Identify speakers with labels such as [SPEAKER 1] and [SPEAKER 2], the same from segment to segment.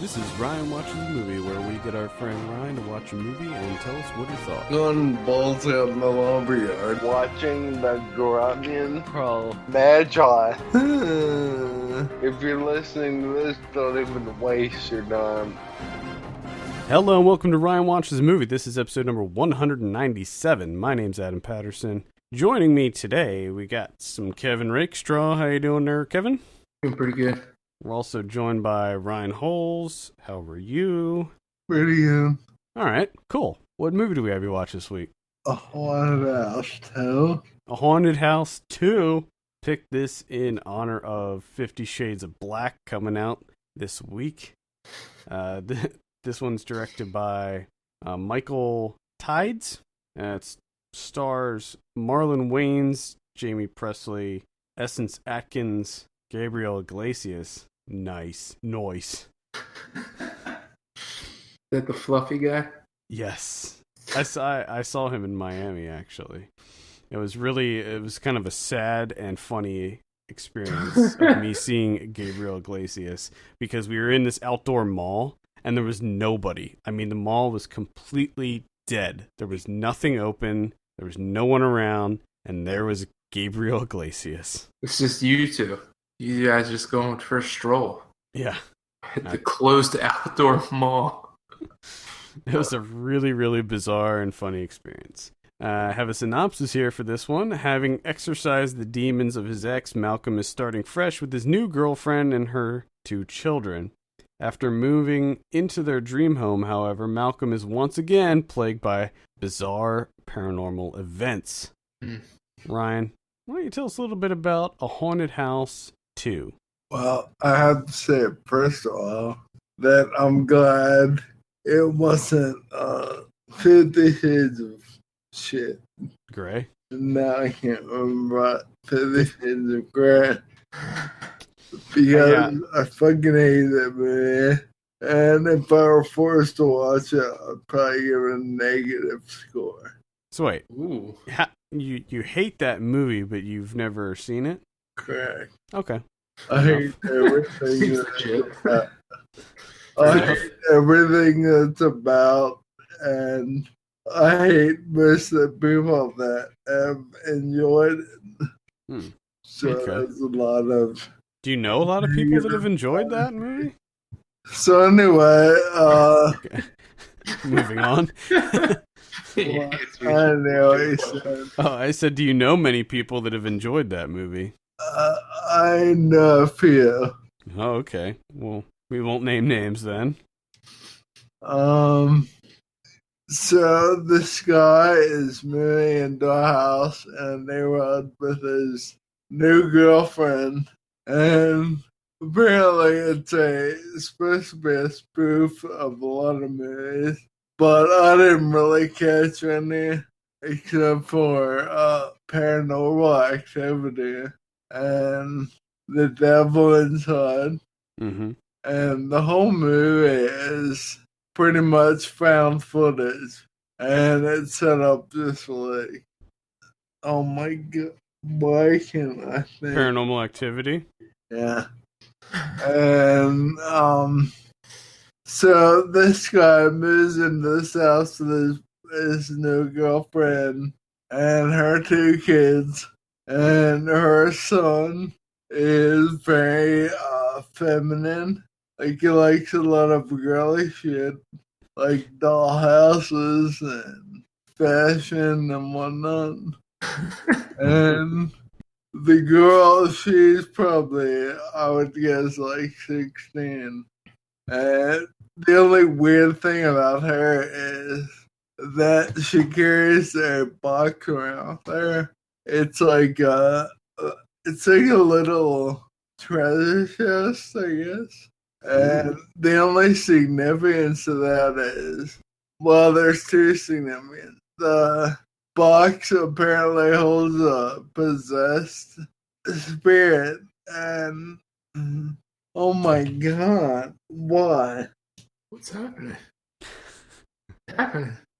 [SPEAKER 1] This is Ryan Watches a Movie, where we get our friend Ryan to watch a movie and tell us what he thought.
[SPEAKER 2] Going balls out in the laundry yard.
[SPEAKER 3] Watching the Grunion Pro Magi. If you're listening to this, don't even waste your time.
[SPEAKER 1] Hello and welcome to Ryan Watches a Movie. This is episode number 197. My name's Adam Patterson. Joining me today, we got some Kevin Rakestraw. How you doing there, Kevin?
[SPEAKER 2] Doing pretty good.
[SPEAKER 1] We're also joined by Ryan Holes. How are you?
[SPEAKER 2] Pretty good.
[SPEAKER 1] All right, cool. What movie do we have you watch this week?
[SPEAKER 2] A haunted house, too.
[SPEAKER 1] A Haunted House 2. Picked this in honor of 50 Shades of Black coming out this week. This one's directed by Michael Tiddes. It stars Marlon Wayans, Jamie Presley, Essence Atkins, Gabriel Iglesias. Nice.
[SPEAKER 2] That the fluffy guy?
[SPEAKER 1] Yes. I saw him in Miami, actually. It was kind of a sad and funny experience of me seeing Gabriel Iglesias, because we were in this outdoor mall and there was nobody. I mean, the mall was completely dead. There was nothing open. There was no one around, and there was Gabriel Iglesias.
[SPEAKER 4] It's just you two. You guys just going for a stroll
[SPEAKER 1] Yeah.
[SPEAKER 4] at the closed outdoor mall.
[SPEAKER 1] It was a really, really bizarre and funny experience. I have a synopsis here for this one. Having exorcised the demons of his ex, Malcolm is starting fresh with his new girlfriend and her 2 children. After moving into their dream home, however, Malcolm is once again plagued by bizarre paranormal events. Ryan, why don't you tell us a little bit about A Haunted House 2?
[SPEAKER 2] Well, I have to say, first of all, that I'm glad it wasn't 50 Shades of shit.
[SPEAKER 1] Gray?
[SPEAKER 2] Now I can't remember 50 Shades of Grey. Because I fucking hate that movie. And if I were forced to watch it, I'd probably give it a negative score.
[SPEAKER 1] So wait,
[SPEAKER 4] Ooh.
[SPEAKER 1] you hate that movie, but you've never seen it?
[SPEAKER 2] Correct.
[SPEAKER 1] Okay.
[SPEAKER 2] I hate everything I hate everything that's about, and I hate most of the people that have enjoyed it. So
[SPEAKER 1] Okay.
[SPEAKER 2] there's a lot of...
[SPEAKER 1] Do you know a lot of people that have enjoyed that movie?
[SPEAKER 2] So anyway,
[SPEAKER 1] Okay. Moving on.
[SPEAKER 2] I know he said,
[SPEAKER 1] Oh, I said, do you know many people that have enjoyed that movie?
[SPEAKER 2] I know a few.
[SPEAKER 1] Oh, okay. Well, we won't name names then.
[SPEAKER 2] So this guy is moving into a house and they run with his new girlfriend, and apparently it's supposed to be a spoof of a lot of movies, but I didn't really catch any except for Paranormal Activity and The Devil Inside.
[SPEAKER 1] Mm-hmm.
[SPEAKER 2] And the whole movie is pretty much found footage. And it's set up just like, oh my god, why can't I think?
[SPEAKER 1] Paranormal Activity?
[SPEAKER 2] Yeah. And, so this guy moves into this house with his new girlfriend and her 2 kids. And her son is very feminine. Like, he likes a lot of girly shit, like doll houses and fashion and whatnot. And the girl, she's probably, I would guess, like 16. And the only weird thing about her is that she carries a box around her. It's like a little treasure chest, I guess. And the only significance of that is, well, there's 2 significance. The box apparently holds a possessed spirit, and oh my god, why?
[SPEAKER 4] What's happening?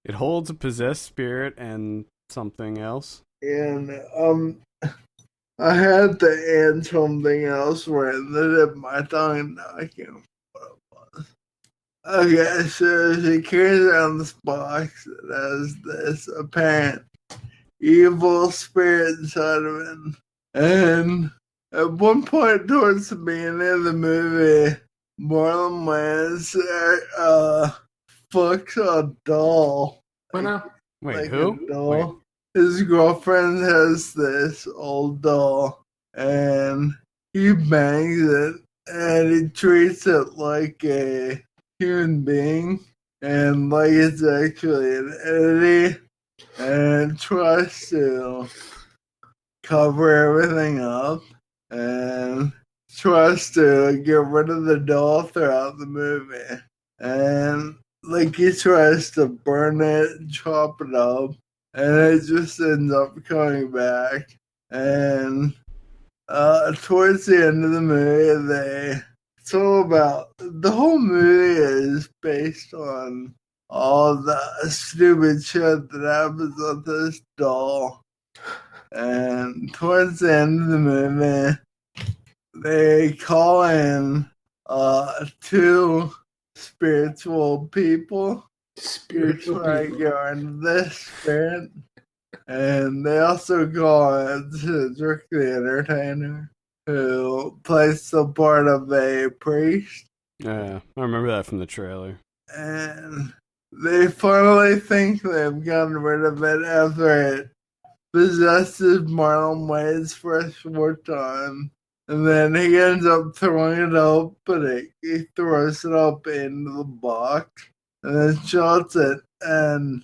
[SPEAKER 1] It holds a possessed spirit and something else.
[SPEAKER 2] And I had to add something else where it ended up my tongue. Now I can't remember what it was. Okay, so she carries around this box that has this apparent evil spirit inside of it. And at one point towards the beginning of the movie, Marlon Wayans fucks a doll.
[SPEAKER 4] Why not?
[SPEAKER 1] Wait,
[SPEAKER 2] Like
[SPEAKER 1] who?
[SPEAKER 2] a doll. His girlfriend has this old doll, and he bangs it, and he treats it like a human being, and like it's actually an entity, and tries to cover everything up, and tries to get rid of the doll throughout the movie. And like he tries to burn it and chop it up, and it just ends up coming back. And towards the end of the movie, it's all about the whole movie is based on all the stupid shit that happens with this doll. And towards the end of the movie, they call in two spiritual people who try to get into this spirit. And they also call in to Dirk the Entertainer, who plays the part of a priest.
[SPEAKER 1] Yeah, I remember that from the trailer.
[SPEAKER 2] And they finally think they've gotten rid of it after it possesses Marlon Wayans for a short time. And then he ends up throwing it up, but he throws it up into the box and then shots it. And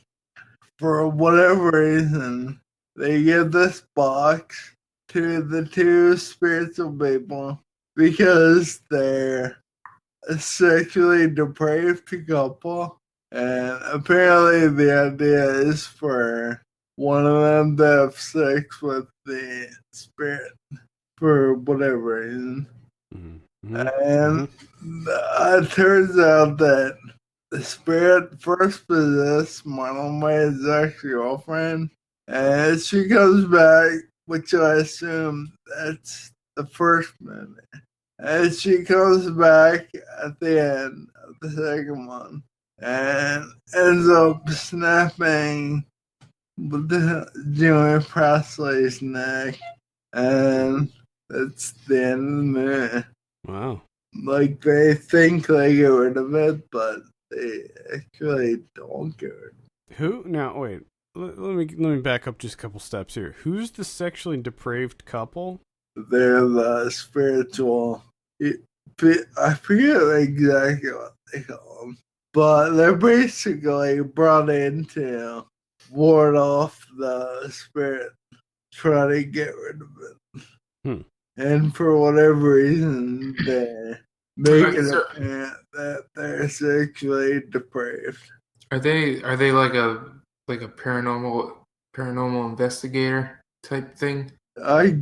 [SPEAKER 2] for whatever reason, they give this box to the two spiritual people because they're a sexually depraved couple. And apparently the idea is for one of them to have sex with the spirit for whatever reason.
[SPEAKER 1] Mm-hmm.
[SPEAKER 2] And it turns out that the spirit first possessed Marlon Wayans' ex-girlfriend, and she comes back, which I assume that's the first movie. And she comes back at the end of the second one and ends up snapping Jimmy Presley's neck, and that's the end of the movie.
[SPEAKER 1] Wow.
[SPEAKER 2] Like, they think they get rid of it, but they actually don't get rid of it.
[SPEAKER 1] Who? Now, wait. Let me back up just a couple steps here. Who's the sexually depraved couple?
[SPEAKER 2] They're the spiritual. I forget exactly what they call them, but they're basically brought in to ward off the spirit, try to get rid of it. And for whatever reason, they make it apparent that they're sexually depraved.
[SPEAKER 4] Are they like a paranormal investigator type thing?
[SPEAKER 2] I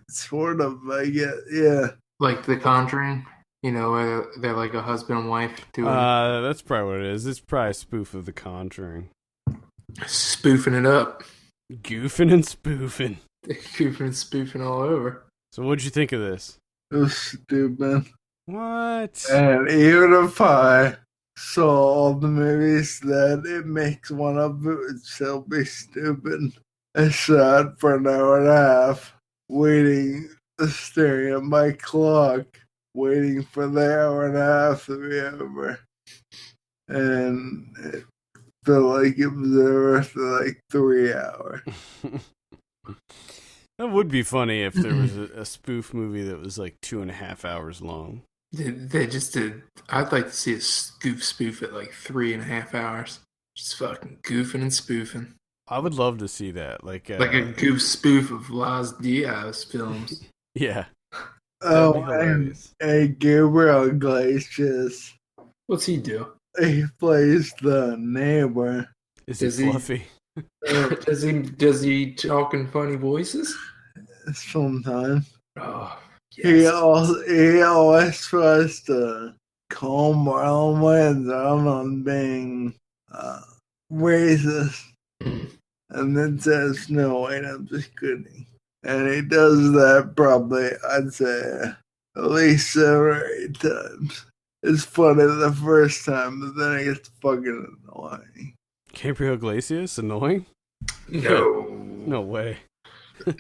[SPEAKER 2] sort of, I get, yeah.
[SPEAKER 4] Like The Conjuring, where they're like a husband and wife doing.
[SPEAKER 1] That's probably what it is. It's probably a spoof of The Conjuring.
[SPEAKER 4] Spoofing it up.
[SPEAKER 1] Goofing and spoofing.
[SPEAKER 4] Goofing and spoofing all over.
[SPEAKER 1] So what'd you think of this?
[SPEAKER 2] It was stupid.
[SPEAKER 1] What?
[SPEAKER 2] And even if I saw all the movies that it makes one of, it would still be stupid. I sat for an hour and a half staring at my clock, waiting for the hour and a half to be over. And it felt like it was over for like 3 hours.
[SPEAKER 1] That would be funny if there was a spoof movie that was like 2.5 hours long.
[SPEAKER 4] They just did. I'd like to see a spoof at like 3.5 hours. Just fucking goofing and spoofing.
[SPEAKER 1] I would love to see that. Like
[SPEAKER 4] a goof spoof of Las Diaz films.
[SPEAKER 1] Yeah.
[SPEAKER 2] Oh, and Gabriel Iglesias.
[SPEAKER 4] What's he do?
[SPEAKER 2] He plays the neighbor.
[SPEAKER 1] Is he fluffy?
[SPEAKER 4] Does he talk in funny voices?
[SPEAKER 2] Sometimes.
[SPEAKER 4] Oh,
[SPEAKER 2] yes. He always tries to call Marlon Wayans out on being racist. And then says, "No, wait, I'm just kidding." And he does that probably, I'd say, at least 7 or 8 times. it's funny the first time, but then it gets fucking annoying.
[SPEAKER 1] Gabriel Iglesias annoying?
[SPEAKER 4] No.
[SPEAKER 1] No way.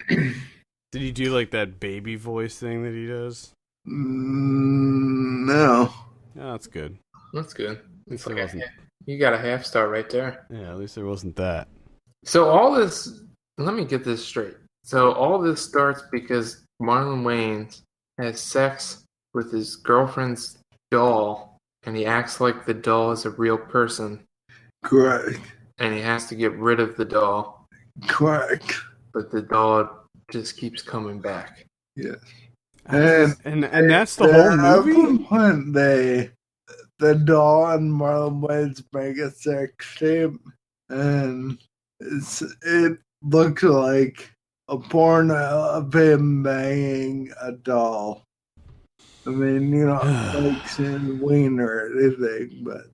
[SPEAKER 1] Did he do like that baby voice thing that he does?
[SPEAKER 2] No.
[SPEAKER 1] Oh, that's good.
[SPEAKER 4] That's good. It's
[SPEAKER 1] It
[SPEAKER 4] like
[SPEAKER 1] wasn't.
[SPEAKER 4] you got a half star right there.
[SPEAKER 1] Yeah, at least there wasn't that.
[SPEAKER 4] So all this, let me get this straight. So all this starts because Marlon Wayans has sex with his girlfriend's doll, and he acts like the doll is a real person,
[SPEAKER 2] Correct.
[SPEAKER 4] and he has to get rid of the doll,
[SPEAKER 2] Correct.
[SPEAKER 4] but the doll just keeps coming back.
[SPEAKER 2] Yes.
[SPEAKER 1] And that's the whole
[SPEAKER 2] At
[SPEAKER 1] movie?
[SPEAKER 2] one point, the doll and Marlon Wayans make a sex tape, and it looks like a porno of him banging a doll. I mean, you know, like saying wiener or anything, but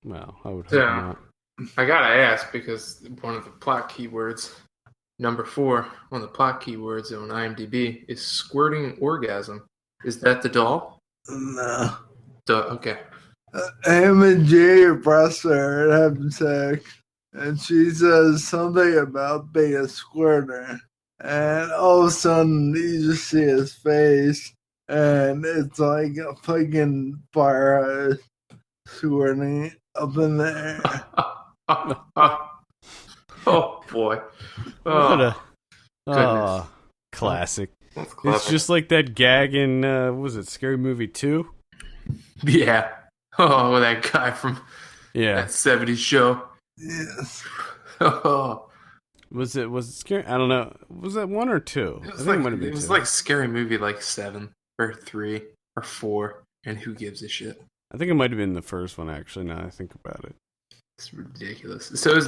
[SPEAKER 1] Well, I would hope
[SPEAKER 4] Yeah.
[SPEAKER 1] not.
[SPEAKER 4] I gotta ask because one of the plot keywords, number 4, one of the plot keywords on IMDb is squirting orgasm. Is that the doll?
[SPEAKER 2] no.
[SPEAKER 4] Okay.
[SPEAKER 2] Him and Jay Presser are having sex, and she says something about being a squirter, and all of a sudden you just see his face, and it's like a fucking fire hose squirting up in the air.
[SPEAKER 4] Oh boy.
[SPEAKER 1] What a
[SPEAKER 4] goodness.
[SPEAKER 1] classic.
[SPEAKER 4] That's clever.
[SPEAKER 1] It's just like that gag in what was it, Scary Movie 2?
[SPEAKER 4] Yeah. Oh, that guy from
[SPEAKER 1] Yeah.
[SPEAKER 4] that 70s show.
[SPEAKER 2] Yes.
[SPEAKER 4] Oh.
[SPEAKER 1] Was it scary? I don't know. Was that 1 or 2?
[SPEAKER 4] It
[SPEAKER 1] I
[SPEAKER 4] was,
[SPEAKER 1] think it might have been
[SPEAKER 4] it was
[SPEAKER 1] 2.
[SPEAKER 4] like Scary Movie like 7 or 3 or 4, and who gives a shit?
[SPEAKER 1] I think it might have been the first one, actually, now I think about it.
[SPEAKER 4] It's ridiculous. So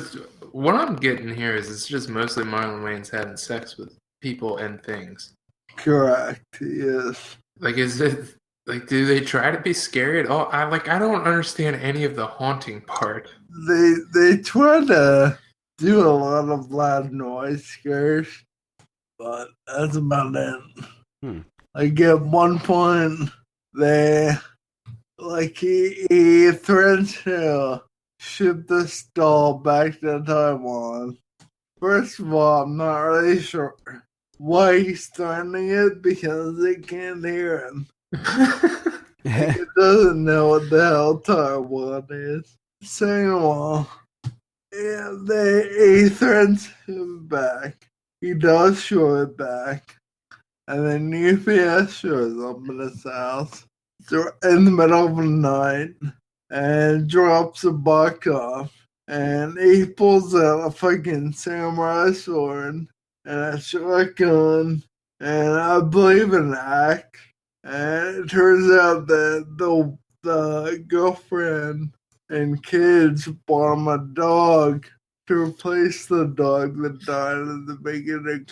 [SPEAKER 4] what I'm getting here is it's just mostly Marlon Wayans having sex with people and things.
[SPEAKER 2] Correct. Yes.
[SPEAKER 4] Like, is it like, do they try to be scary at all? I don't understand any of the haunting part.
[SPEAKER 2] They try to do a lot of loud noise scares, but that's about it. Like at one point, he threatens to ship this doll back to Taiwan. First of all, I'm not really sure why he's threatening it because it can't hear him. It doesn't know what the hell Taiwan is. Second of all, he threatens him back. He does show it back. And then UPS shows up in his house in the middle of the night and drops a buck off. And he pulls out a fucking samurai sword and a shotgun and I believe an axe. And it turns out that the girlfriend and kids bought him a dog to replace the dog that died at the beginning.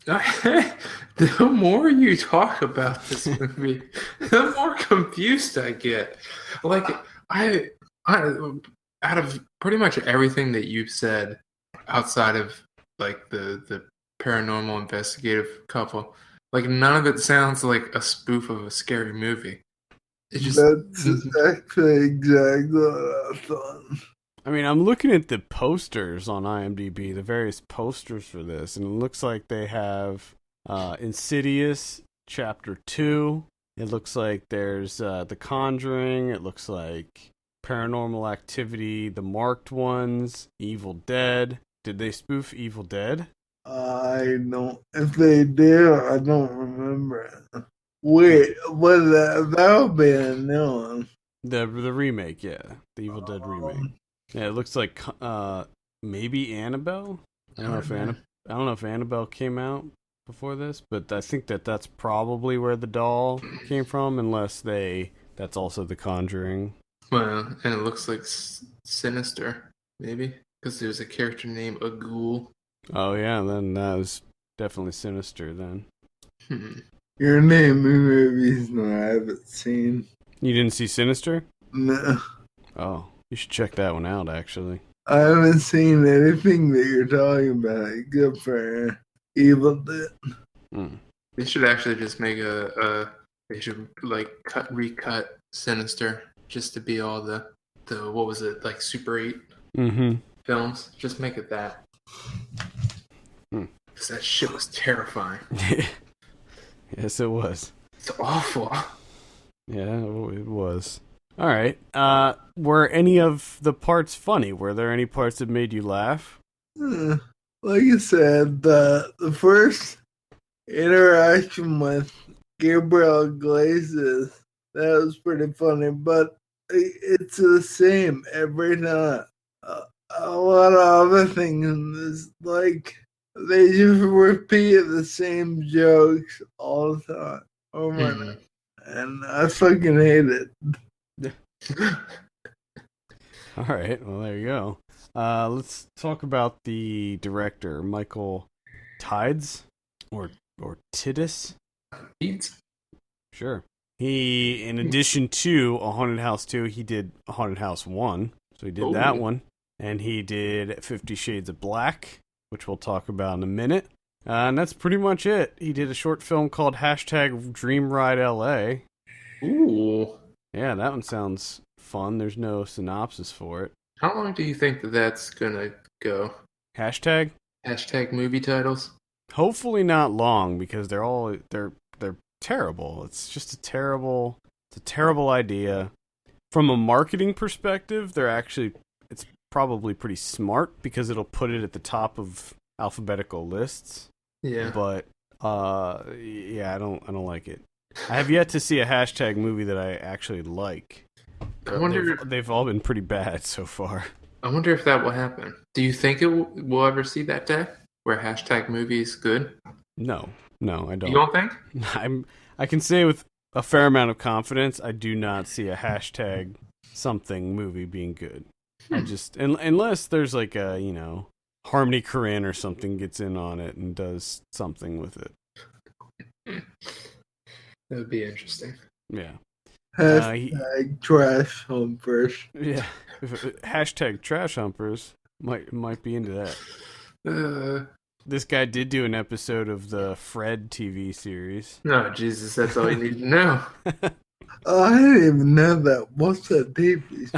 [SPEAKER 4] The more you talk about this movie, the more confused I get. Like, I out of pretty much everything that you've said, outside of like the paranormal investigative couple, like none of it sounds like a spoof of a scary movie. It just
[SPEAKER 2] That's actually exactly what I thought.
[SPEAKER 1] I mean, I'm looking at the posters on IMDb, the various posters for this, and it looks like they have Insidious Chapter 2. It looks like there's The Conjuring. It looks like Paranormal Activity, the marked ones, Evil Dead. Did they spoof Evil Dead?
[SPEAKER 2] I don't. If they did, I don't remember it. Wait, was that would be a new one.
[SPEAKER 1] The remake, yeah. The Evil Dead remake. Yeah, it looks like maybe Annabelle. I don't know if Annabelle came out before this, but I think that's probably where the doll came from, unless that's also The Conjuring.
[SPEAKER 4] well, and it looks like Sinister, maybe, because there's a character named a ghoul.
[SPEAKER 1] Oh yeah, then that was definitely Sinister then.
[SPEAKER 2] Your name movies no, I haven't seen.
[SPEAKER 1] You didn't see Sinister?
[SPEAKER 2] No.
[SPEAKER 1] Oh, you should check that one out, actually.
[SPEAKER 2] I haven't seen anything that you're talking about except for Evil Dead.
[SPEAKER 1] Mm.
[SPEAKER 4] They should actually just make they should like recut Sinister just to be all the what was it, like Super 8 films. Just make it that. Because that shit was terrifying.
[SPEAKER 1] Yes, it was.
[SPEAKER 4] It's awful.
[SPEAKER 1] Yeah, it was. All right. Were any of the parts funny? Were there any parts that made you laugh?
[SPEAKER 2] Like I said, the first interaction with Gabriel Glazes, that was pretty funny, but it's the same every time. A lot of other things in this, like, they just repeat the same jokes all the time. Over and I fucking hate it.
[SPEAKER 1] All right, well, there you go. Let's talk about the director, Michael Tiddes, or Tiddes. Sure. He, in addition to A Haunted House 2, he did A Haunted House 1, so he did that one. And he did 50 Shades of Black, which we'll talk about in a minute. And that's pretty much it. He did a short film called #DreamRideLA.
[SPEAKER 4] Ooh.
[SPEAKER 1] Yeah, that one sounds fun. There's no synopsis for it.
[SPEAKER 4] How long do you think that's gonna go?
[SPEAKER 1] Hashtag
[SPEAKER 4] Movie titles?
[SPEAKER 1] Hopefully not long, because they're terrible. It's just a terrible idea. From a marketing perspective, it's probably pretty smart because it'll put it at the top of alphabetical lists.
[SPEAKER 4] Yeah.
[SPEAKER 1] But yeah, I don't like it. I have yet to see a hashtag movie that I actually like.
[SPEAKER 4] I wonder.
[SPEAKER 1] They've all been pretty bad so far.
[SPEAKER 4] I wonder if that will happen. Do you think we'll ever see that day where hashtag movie is good?
[SPEAKER 1] No, I don't.
[SPEAKER 4] You don't think?
[SPEAKER 1] I can say with a fair amount of confidence, I do not see a hashtag something movie being good. I just unless there's like a Harmony Korine or something gets in on it and does something with it.
[SPEAKER 4] That would be interesting.
[SPEAKER 1] Yeah.
[SPEAKER 2] Hashtag trash humpers.
[SPEAKER 1] Yeah. Hashtag trash humpers might be into that. This guy did do an episode of the Fred TV series.
[SPEAKER 4] No, Jesus, that's all you need to know.
[SPEAKER 2] I didn't even know that. What's that TV?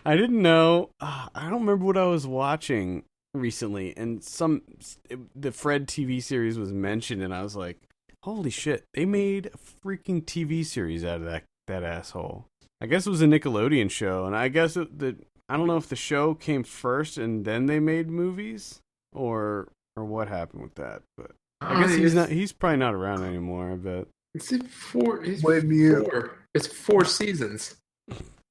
[SPEAKER 1] I didn't know. I don't remember what I was watching recently, and the Fred TV series was mentioned, and I was like, holy shit, they made a freaking TV series out of that asshole. I guess it was a Nickelodeon show, and I guess I don't know if the show came first and then they made movies, or what happened with that, but I guess he's probably not around anymore, I bet.
[SPEAKER 4] It's 4 seasons.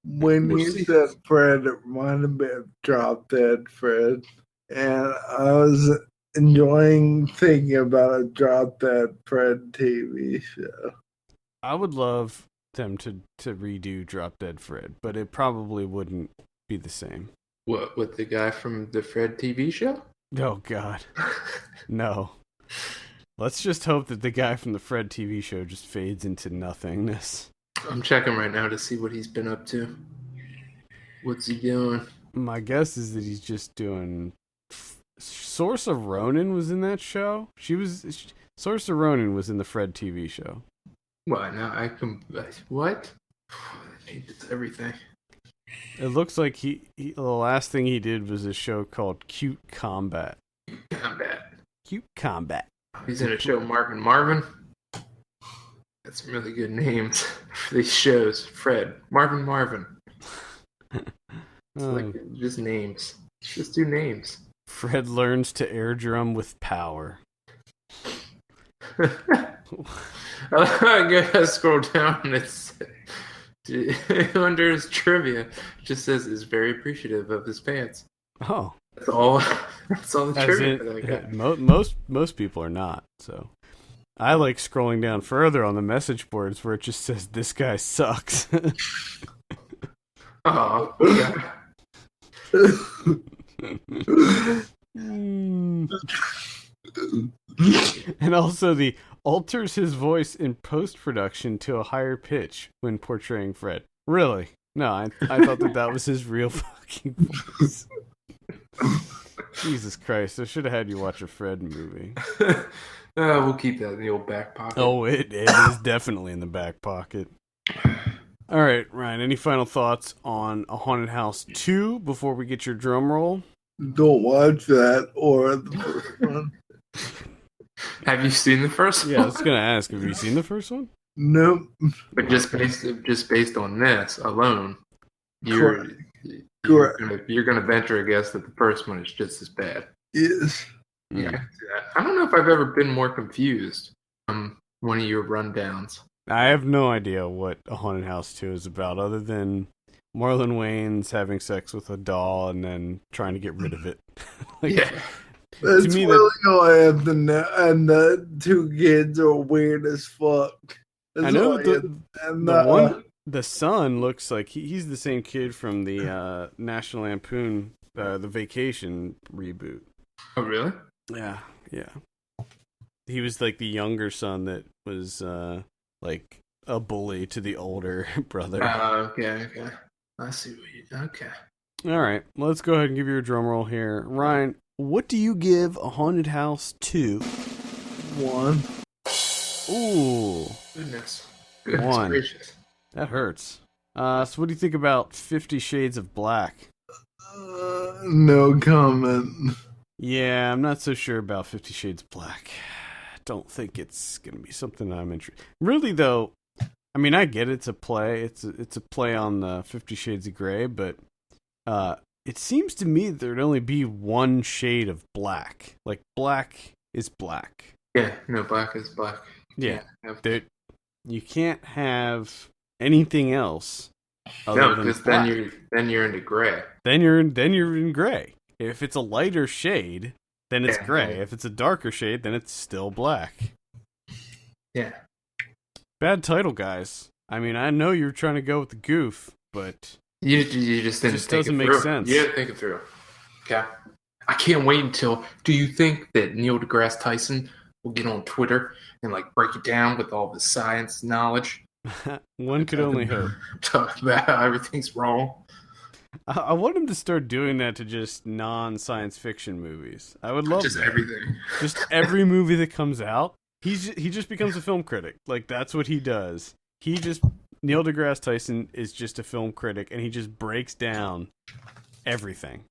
[SPEAKER 2] When you said Fred, it reminded me of Drop Dead Fred, and I was enjoying thinking about a Drop Dead Fred TV show.
[SPEAKER 1] I would love them to redo Drop Dead Fred, but it probably wouldn't be the same.
[SPEAKER 4] What, with the guy from the Fred TV show?
[SPEAKER 1] Oh, God. No. Let's just hope that the guy from the Fred TV show just fades into nothingness.
[SPEAKER 4] I'm checking right now to see what he's been up to. What's he doing?
[SPEAKER 1] My guess is that he's just doing... Saoirse Ronan was in that show? Saoirse Ronan was in the Fred TV show.
[SPEAKER 4] What? Now what? It's everything.
[SPEAKER 1] It looks like the last thing he did was a show called Cute Combat. Cute Combat.
[SPEAKER 4] He's in a show, Marvin Marvin. That's some really good names for these shows. Fred, Marvin. Like just names. Just do names.
[SPEAKER 1] Fred learns to air drum with power.
[SPEAKER 4] I gotta scroll down and it's under his trivia. It just says is very appreciative of his pants.
[SPEAKER 1] Oh,
[SPEAKER 4] that's all the trivia that I got.
[SPEAKER 1] Most people are not. So I like scrolling down further on the message boards where it just says this guy sucks.
[SPEAKER 4] Oh, yeah.
[SPEAKER 1] And also the alters his voice in post-production to a higher pitch when portraying Fred. Really? No, I thought that was his real fucking voice. Jesus Christ! I should have had you watch a Fred movie.
[SPEAKER 4] We'll keep that in the old back pocket.
[SPEAKER 1] Oh, it is definitely in the back pocket. All right, Ryan. Any final thoughts on A Haunted House 2 before we get your drum roll?
[SPEAKER 2] Don't watch that or the first one.
[SPEAKER 4] Have you seen the first one?
[SPEAKER 1] Yeah, I was gonna ask. Have you seen the first one?
[SPEAKER 2] Nope.
[SPEAKER 4] But just based on this alone,
[SPEAKER 2] Correct.
[SPEAKER 4] you're gonna venture a guess that the first one is just as bad.
[SPEAKER 2] Yes.
[SPEAKER 4] Yeah, I don't know if I've ever been more confused from one of your rundowns.
[SPEAKER 1] I have no idea what A Haunted House 2 is about, other than Marlon Wayans having sex with a doll and then trying to get rid of it.
[SPEAKER 4] Yeah.
[SPEAKER 2] That's really all I have to know. And the two kids are weird as fuck.
[SPEAKER 1] I know the son looks like he's the same kid from the National Lampoon, the Vacation reboot.
[SPEAKER 4] Oh, really?
[SPEAKER 1] Yeah. He was like the younger son that was like a bully to the older brother.
[SPEAKER 4] Okay. I see what you... Okay.
[SPEAKER 1] All right, let's go ahead and give you a drum roll here. Ryan, what do you give A Haunted House 2?
[SPEAKER 2] 1.
[SPEAKER 1] Ooh.
[SPEAKER 4] Goodness
[SPEAKER 1] 1.
[SPEAKER 4] gracious.
[SPEAKER 1] That hurts. So what do you think about 50 Shades of Black?
[SPEAKER 2] No comment.
[SPEAKER 1] Yeah, I'm not so sure about 50 Shades of Black. Don't think it's going to be something I'm interested. Really though, I mean, I get it's a play. It's a play on the 50 Shades of Grey, but it seems to me there'd only be one shade of black. Like black is black.
[SPEAKER 4] Yeah, no, black is black.
[SPEAKER 1] Yeah. You can't have anything else.
[SPEAKER 4] No, because then you're into gray.
[SPEAKER 1] Then you're in gray. If it's a lighter shade, then it's gray. If it's a darker shade, then it's still black.
[SPEAKER 4] Yeah.
[SPEAKER 1] Bad title, guys. I mean, I know you're trying to go with the goof, but
[SPEAKER 4] you just didn't.
[SPEAKER 1] Just doesn't make sense.
[SPEAKER 4] You didn't think it through. Okay. I can't wait until. Do you think that Neil deGrasse Tyson will get on Twitter and like break it down with all the science knowledge?
[SPEAKER 1] One could only hope.
[SPEAKER 4] Talk about how everything's wrong.
[SPEAKER 1] I want him to start doing that to just non-science fiction movies. I would love
[SPEAKER 4] just
[SPEAKER 1] that.
[SPEAKER 4] Everything.
[SPEAKER 1] Just every movie that comes out, he just becomes a film critic. Like that's what he does. Neil deGrasse Tyson is just a film critic, and he just breaks down everything.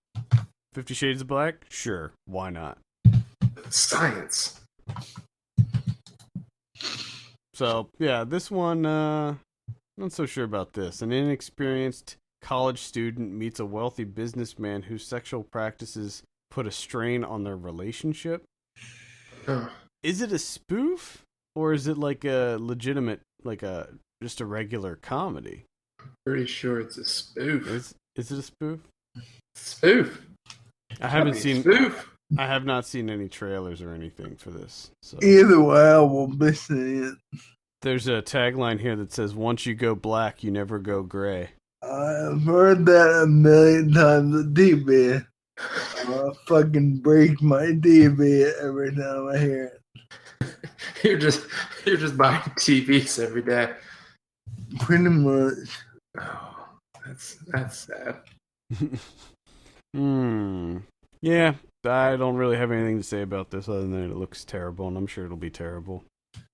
[SPEAKER 1] 50 Shades of Black? Sure, why not?
[SPEAKER 4] Science.
[SPEAKER 1] So, yeah, this one, not so sure about this. An inexperienced college student meets a wealthy businessman whose sexual practices put a strain on their relationship. Is it a spoof, or is it like a legitimate, just a regular comedy?
[SPEAKER 4] Pretty sure it's a spoof.
[SPEAKER 1] Is it a spoof?
[SPEAKER 4] Spoof.
[SPEAKER 1] I haven't seen.
[SPEAKER 4] Spoof.
[SPEAKER 1] I have not seen any trailers or anything for this. So.
[SPEAKER 2] Either way, I won't be seeing it.
[SPEAKER 1] There's a tagline here that says, "Once you go black, you never go gray."
[SPEAKER 2] I've heard that a million times on TV. I fucking break my TV every time I hear it.
[SPEAKER 4] You're just buying TVs every day.
[SPEAKER 2] Pretty much.
[SPEAKER 4] Oh, that's sad.
[SPEAKER 1] Yeah, I don't really have anything to say about this other than it looks terrible, and I'm sure it'll be terrible.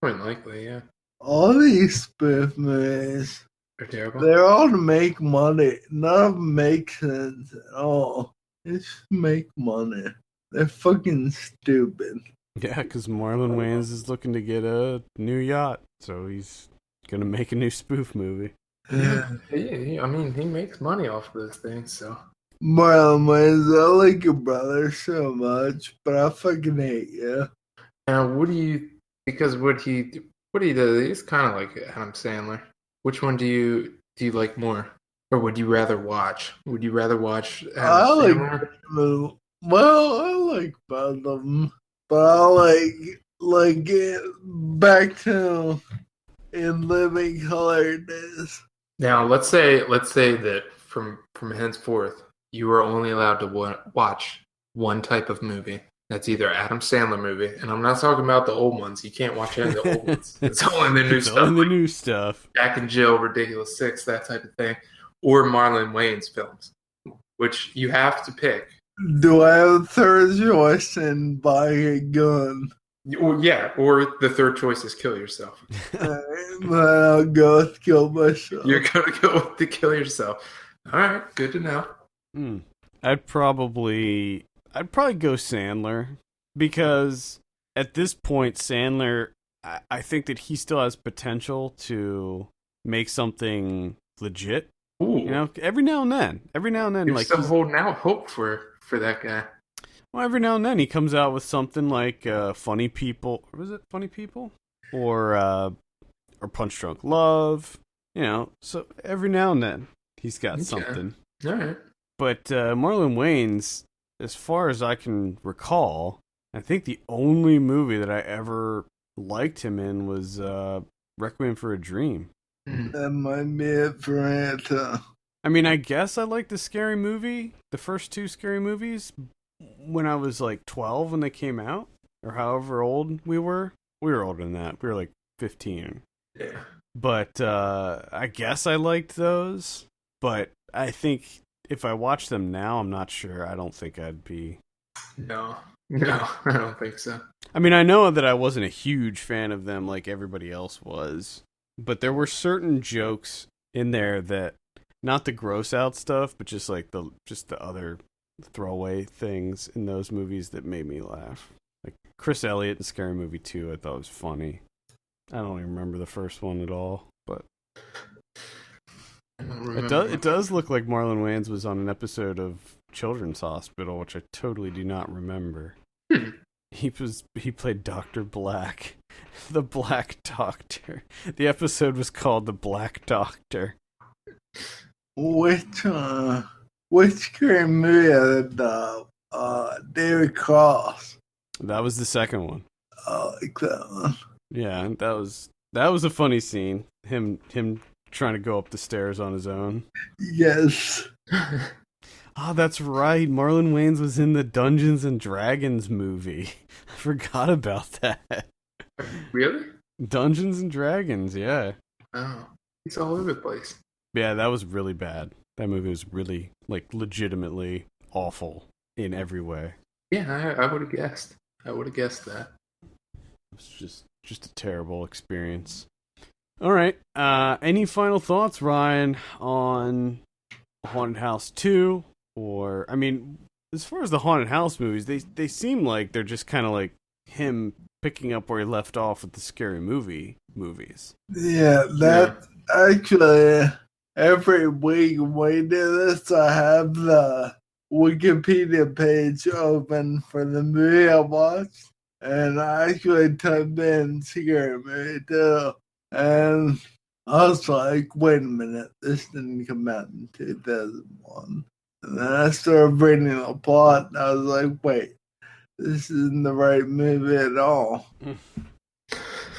[SPEAKER 4] More than likely, yeah.
[SPEAKER 2] All these spoof movies,
[SPEAKER 4] They're terrible.
[SPEAKER 2] they're all to make money. None of them make sense at all. It's just make money. They're fucking stupid.
[SPEAKER 1] Yeah, because Marlon Wayans is looking to get a new yacht, so he's gonna make a new spoof movie.
[SPEAKER 4] Yeah, I mean, he makes money off of this thing, so.
[SPEAKER 2] Marlon Wayans, I like your brother so much, but I fucking hate you.
[SPEAKER 4] Now, what he does, he's kind of like Adam Sandler. Which one do you like more? Or would you rather watch? Would you rather watch Adam Sandler?
[SPEAKER 2] I like both of them, but I like it back to In Living Color days.
[SPEAKER 4] Now, let's say that from henceforth, you are only allowed to watch one type of movie. That's either Adam Sandler movie, and I'm not talking about the old ones. You can't watch any of the old ones. It's only the new stuff.
[SPEAKER 1] Only the new stuff.
[SPEAKER 4] Jack and Jill, Ridiculous Six, that type of thing, or Marlon Wayans films, which you have to pick
[SPEAKER 2] Do I have a third choice in buying a gun?
[SPEAKER 4] Yeah, or the third choice is kill yourself.
[SPEAKER 2] Then I'll go with kill myself.
[SPEAKER 4] You're going to go with the kill yourself. All right, good to know.
[SPEAKER 1] I'd probably go Sandler, because at this point, Sandler, I think that he still has potential to make something legit.
[SPEAKER 4] Ooh.
[SPEAKER 1] You know, every now and then,
[SPEAKER 4] You're
[SPEAKER 1] like
[SPEAKER 4] still holding out hope for that guy.
[SPEAKER 1] well, every now and then he comes out with something like Funny People. Was it Funny People? Or Punch Drunk Love. You know, so every now and then he's got something.
[SPEAKER 4] All right.
[SPEAKER 1] But Marlon Wayans, as far as I can recall, I think the only movie that I ever liked him in was Requiem for a Dream.
[SPEAKER 2] That might be it for Anta.
[SPEAKER 1] I mean, I guess I liked the Scary Movie, the first two Scary Movies, when I was like 12 when they came out, or however old we were. We were older than that. We were like 15.
[SPEAKER 4] Yeah.
[SPEAKER 1] But I guess I liked those. But I think if I watch them now, I'm not sure. I don't think I'd be...
[SPEAKER 4] No, I don't think so.
[SPEAKER 1] I mean, I know that I wasn't a huge fan of them like everybody else was. But there were certain jokes in there that... Not the gross out stuff, but just like the other throwaway things in those movies that made me laugh. Like Chris Elliott in Scary Movie 2, I thought was funny. I don't even remember the first one at all, but it does look like Marlon Wayans was on an episode of Children's Hospital, which I totally do not remember. He played Dr. Black, the Black Doctor. The episode was called The Black Doctor.
[SPEAKER 2] Which scary movie did David Cross?
[SPEAKER 1] That was the second one.
[SPEAKER 2] I like that one.
[SPEAKER 1] Yeah, that was a funny scene. Him trying to go up the stairs on his own.
[SPEAKER 2] Yes.
[SPEAKER 1] Oh, that's right. Marlon Wayans was in the Dungeons and Dragons movie. I forgot about that.
[SPEAKER 4] Really?
[SPEAKER 1] Dungeons and Dragons, yeah.
[SPEAKER 4] Oh, he's all over the place.
[SPEAKER 1] Yeah, that was really bad. That movie was really, like, legitimately awful in every way.
[SPEAKER 4] Yeah, I would have guessed. I would have guessed that.
[SPEAKER 1] It was just a terrible experience. All right. Any final thoughts, Ryan, on Haunted House 2? Or, I mean, as far as the Haunted House movies, they seem like they're just kind of like him picking up where he left off with the Scary Movie movies.
[SPEAKER 2] Yeah, actually, every week we do this, I have the Wikipedia page open for the movie I watched, and I actually typed in Scary Movie too, and I was like, wait a minute, this didn't come out in 2001. And then I started reading the plot, and I was like, wait, this isn't the right movie at all.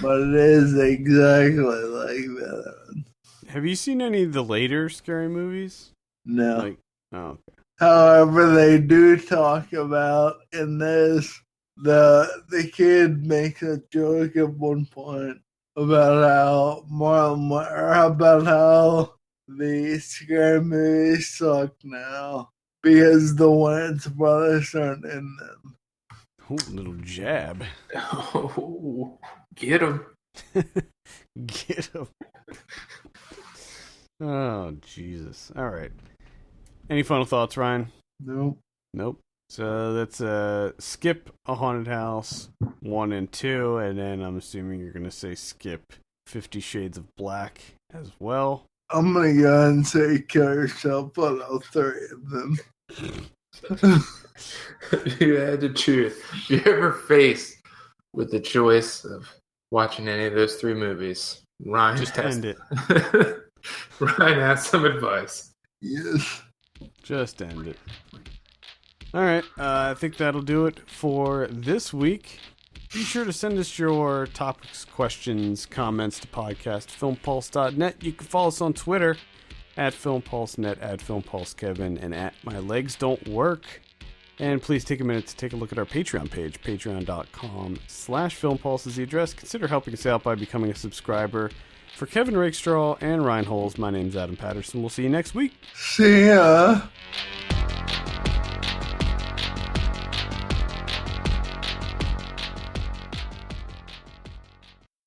[SPEAKER 2] But it is exactly like that.
[SPEAKER 1] Have you seen any of the later Scary Movies?
[SPEAKER 2] No.
[SPEAKER 1] Okay.
[SPEAKER 2] However, they do talk about in this, the kid makes a joke at one point about how the Scary Movies suck now because the Wayans brothers aren't in them.
[SPEAKER 1] Ooh, little jab.
[SPEAKER 4] Oh, get him.
[SPEAKER 1] Get him. Oh, Jesus. All right. Any final thoughts, Ryan?
[SPEAKER 2] Nope.
[SPEAKER 1] So let's skip A Haunted House 1 and 2, and then I'm assuming you're going to say skip 50 Shades of Black as well.
[SPEAKER 2] I'm going to go ahead and say kill yourself on all three of them.
[SPEAKER 4] You had to choose. If you're ever faced with the choice of watching any of those three movies, Ryan
[SPEAKER 1] just end it.
[SPEAKER 4] Ryan has some advice.
[SPEAKER 2] Yes.
[SPEAKER 1] Just end it. All right. I think that'll do it for this week. Be sure to send us your topics, questions, comments to podcast@filmpulse.net. You can follow us on Twitter @FilmPulseNet, @FilmPulseKevin, and @MyLegsDon'tWork. And please take a minute to take a look at our Patreon page. Patreon.com/FilmPulse is the address. Consider helping us out by becoming a subscriber. For Kevin Rakestraw and Ryan Holes, my name's Adam Patterson. We'll see you next week.
[SPEAKER 2] See ya.